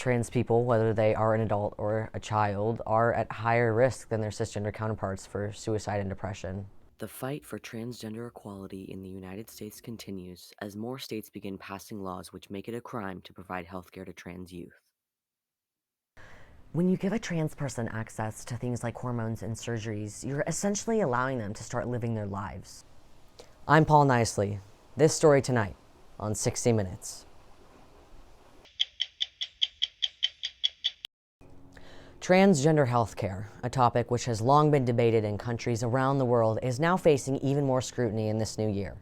Trans people, whether they are an adult or a child, are at higher risk than their cisgender counterparts for suicide and depression. The fight for transgender equality in the United States continues as more states begin passing laws which make it a crime to provide healthcare to trans youth. When you give a trans person access to things like hormones and surgeries, you're essentially allowing them to start living their lives. I'm Paul Nicely. This story tonight on 60 Minutes. Transgender healthcare, a topic which has long been debated in countries around the world, is now facing even more scrutiny in this new year.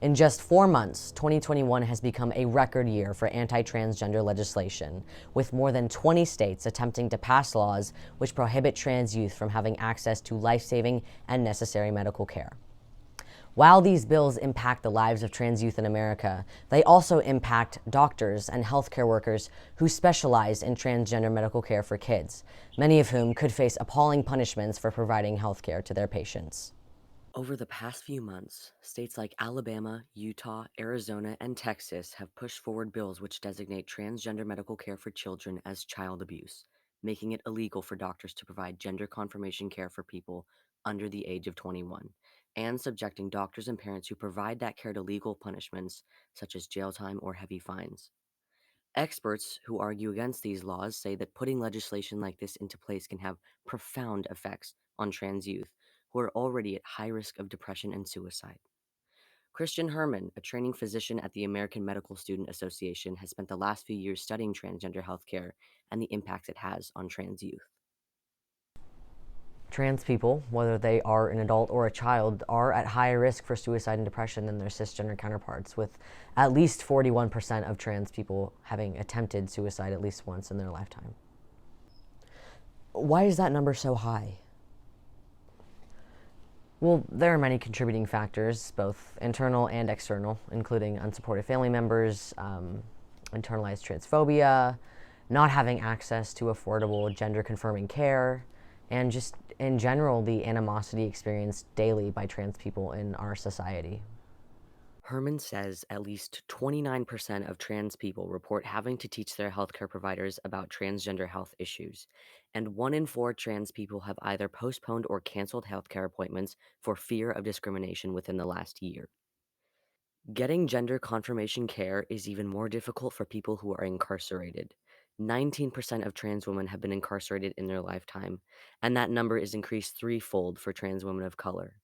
In just 4 months, 2021 has become a record year for anti-transgender legislation, with more than 20 states attempting to pass laws which prohibit trans youth from having access to life-saving and necessary medical care. While these bills impact the lives of trans youth in America, they also impact doctors and healthcare workers who specialize in transgender medical care for kids, many of whom could face appalling punishments for providing healthcare to their patients. Over the past few months, states like Alabama, Utah, Arizona, and Texas have pushed forward bills which designate transgender medical care for children as child abuse, making it illegal for doctors to provide gender confirmation care for people under the age of 21, and subjecting doctors and parents who provide that care to legal punishments such as jail time or heavy fines. Experts who argue against these laws say that putting legislation like this into place can have profound effects on trans youth who are already at high risk of depression and suicide. Christian Herman, a training physician at the American Medical Student Association, has spent the last few years studying transgender healthcare and the impacts it has on trans youth. Trans people, whether they are an adult or a child, are at higher risk for suicide and depression than their cisgender counterparts, with at least 41% of trans people having attempted suicide at least once in their lifetime. Why is that number so high? Well, there are many contributing factors, both internal and external, including unsupportive family members, internalized transphobia, not having access to affordable gender-confirming care, and just in general, the animosity experienced daily by trans people in our society. Herman says at least 29% of trans people report having to teach their healthcare providers about transgender health issues, and 1 in 4 trans people have either postponed or canceled healthcare appointments for fear of discrimination within the last year. Getting gender confirmation care is even more difficult for people who are incarcerated. 19% of trans women have been incarcerated in their lifetime, and that number is increased threefold for trans women of color.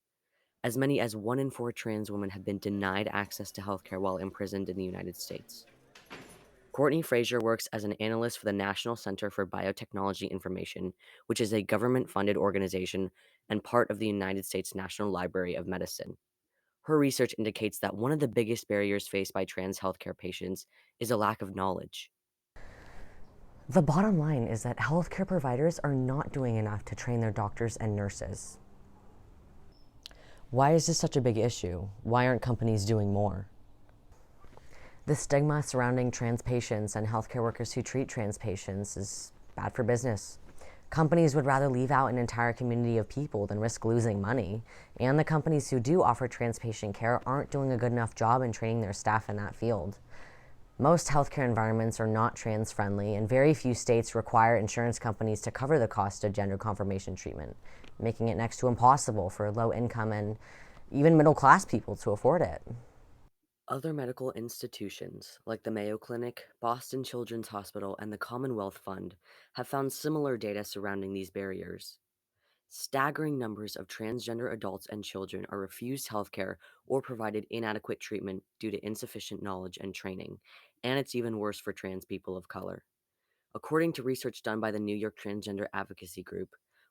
As many as 1 in 4 trans women have been denied access to healthcare while imprisoned in the United States. Courtney Frazier works as an analyst for the National Center for Biotechnology Information, which is a government-funded organization and part of the United States National Library of Medicine. Her research indicates that one of the biggest barriers faced by trans healthcare patients is a lack of knowledge. The bottom line is that healthcare providers are not doing enough to train their doctors and nurses. Why is this such a big issue? Why aren't companies doing more? The stigma surrounding trans patients and healthcare workers who treat trans patients is bad for business. Companies would rather leave out an entire community of people than risk losing money, and the companies who do offer trans patient care aren't doing a good enough job in training their staff in that field. Most healthcare environments are not trans-friendly, and very few states require insurance companies to cover the cost of gender confirmation treatment, making it next to impossible for low-income and even middle-class people to afford it. Other medical institutions, like the Mayo Clinic, Boston Children's Hospital, and the Commonwealth Fund, have found similar data surrounding these barriers. Staggering numbers of transgender adults and children are refused healthcare or provided inadequate treatment due to insufficient knowledge and training, and it's even worse for trans people of color. According to research done by the New York Transgender Advocacy Group,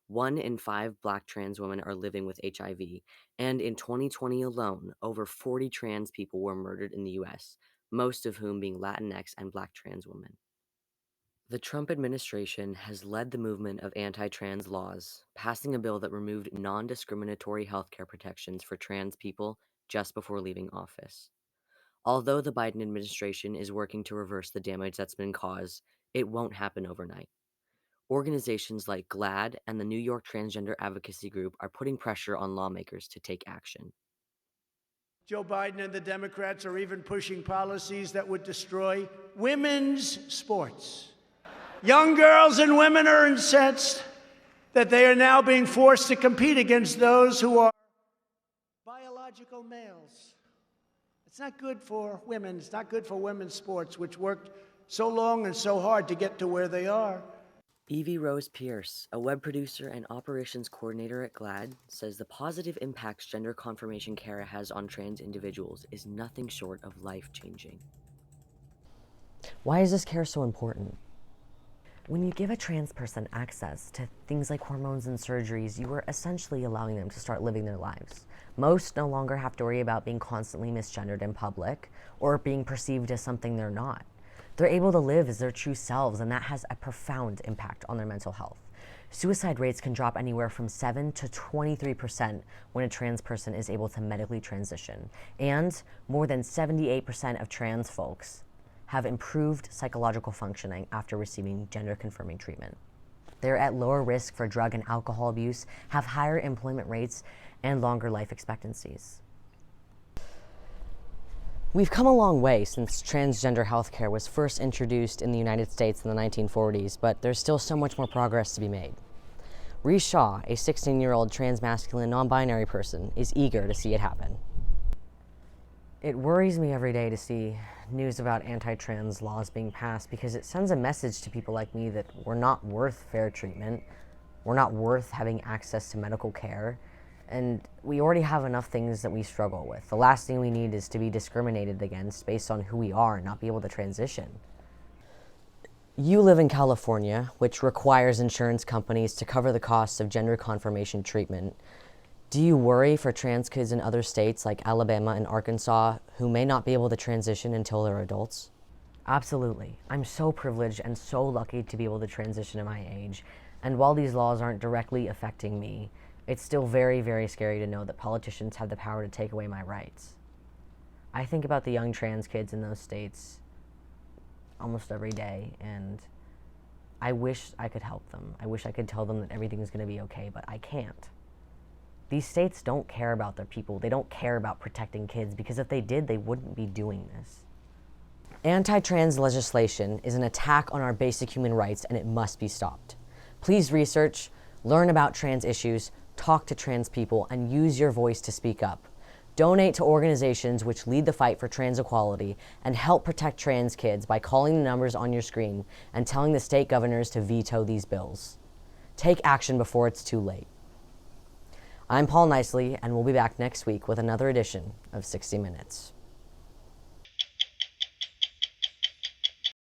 1 in 5 Black trans women are living with HIV, and in 2020 alone, over 40 trans people were murdered in the US, most of whom being Latinx and Black trans women. The Trump administration has led the movement of anti-trans laws, passing a bill that removed non-discriminatory healthcare protections for trans people just before leaving office. Although the Biden administration is working to reverse the damage that's been caused, it won't happen overnight. Organizations like GLAAD and the New York Transgender Advocacy Group are putting pressure on lawmakers to take action. Joe Biden and the Democrats are even pushing policies that would destroy women's sports. Young girls and women are incensed that they are now being forced to compete against those who are biological males. It's not good for women. It's not good for women's sports, which worked so long and so hard to get to where they are. Evie Rose Pierce, a web producer and operations coordinator at GLAAD, says the positive impacts gender confirmation care has on trans individuals is nothing short of life-changing. Why is this care so important? When you give a trans person access to things like hormones and surgeries, you are essentially allowing them to start living their lives. Most no longer have to worry about being constantly misgendered in public or being perceived as something they're not. They're able to live as their true selves, and that has a profound impact on their mental health. Suicide rates can drop anywhere from 7 to 23% when a trans person is able to medically transition. And more than 78% of trans folks have improved psychological functioning after receiving gender-confirming treatment. They're at lower risk for drug and alcohol abuse, have higher employment rates, and longer life expectancies. We've come a long way since transgender healthcare was first introduced in the United States in the 1940s, but there's still so much more progress to be made. Reese Shaw, a 16-year-old transmasculine non-binary person, is eager to see it happen. It worries me every day to see news about anti-trans laws being passed because it sends a message to people like me that we're not worth fair treatment, we're not worth having access to medical care, and we already have enough things that we struggle with. The last thing we need is to be discriminated against based on who we are and not be able to transition. You live in California, which requires insurance companies to cover the costs of gender confirmation treatment. Do you worry for trans kids in other states like Alabama and Arkansas who may not be able to transition until they're adults? Absolutely. I'm so privileged and so lucky to be able to transition at my age. And while these laws aren't directly affecting me, it's still very, very scary to know that politicians have the power to take away my rights. I think about the young trans kids in those states almost every day, and I wish I could help them. I wish I could tell them that everything's going to be okay, but I can't. These states don't care about their people. They don't care about protecting kids, because if they did, they wouldn't be doing this. Anti-trans legislation is an attack on our basic human rights, and it must be stopped. Please research, learn about trans issues, talk to trans people, and use your voice to speak up. Donate to organizations which lead the fight for trans equality, and help protect trans kids by calling the numbers on your screen and telling the state governors to veto these bills. Take action before it's too late. I'm Paul Nicely, and we'll be back next week with another edition of 60 Minutes.